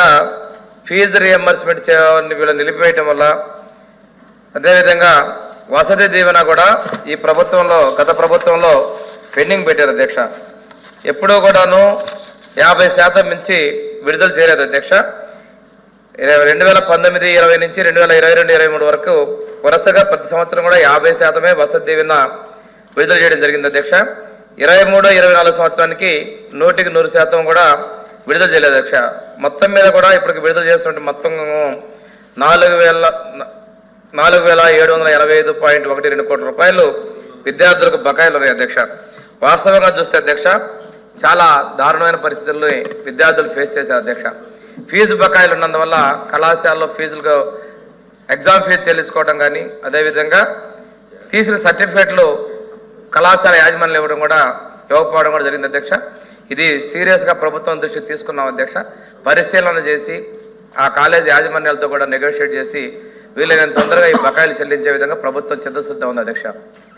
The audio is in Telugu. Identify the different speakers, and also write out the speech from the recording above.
Speaker 1: అదేవిధంగా ఫీజు రియంబర్స్మెంట్ వీళ్ళు నిలిపివేయటం వల్ల, అదేవిధంగా వసతి దీవెన కూడా ఈ ప్రభుత్వంలో గత ప్రభుత్వంలో పెండింగ్ పెట్టారు అధ్యక్ష. ఎప్పుడూ కూడాను 50% మించి విడుదల చేయలేదు అధ్యక్ష. 2019, 20 నుంచి 2022, 23 వరకు వరుసగా ప్రతి సంవత్సరం కూడా 50% వసతి దీవెన విడుదల చేయడం జరిగింది అధ్యక్ష. 23, 24 సంవత్సరానికి 100% కూడా విడుదల చేయలేదు అధ్యక్ష. మొత్తం మీద కూడా ఇప్పటికి విడుదల చేస్తుంటే మొత్తం 4,785.12 కోట్ల రూపాయలు విద్యార్థులకు బకాయిలు ఉన్నాయి అధ్యక్ష. వాస్తవంగా చూస్తే అధ్యక్ష చాలా దారుణమైన పరిస్థితుల్లో విద్యార్థులు ఫేస్ చేశారు అధ్యక్ష. ఫీజు బకాయిలు ఉన్నందువల్ల కళాశాలలో ఫీజులకు ఎగ్జామ్ ఫీజు చెల్లించుకోవడం కానీ, అదేవిధంగా తీసిన సర్టిఫికేట్లు కళాశాల యాజమాన్యం ఇవ్వకపోవడం కూడా జరిగింది అధ్యక్ష. ఇది సీరియస్గా ప్రభుత్వం దృష్టికి తీసుకున్నాం అధ్యక్ష. పరిశీలన చేసి ఆ కాలేజీ యాజమాన్యాలతో కూడా నెగోషియేట్ చేసి వీలైనంత తొందరగా ఈ బకాయిలు చెల్లించే విధంగా ప్రభుత్వం చిత్తశుద్ధి ఉంది అధ్యక్ష.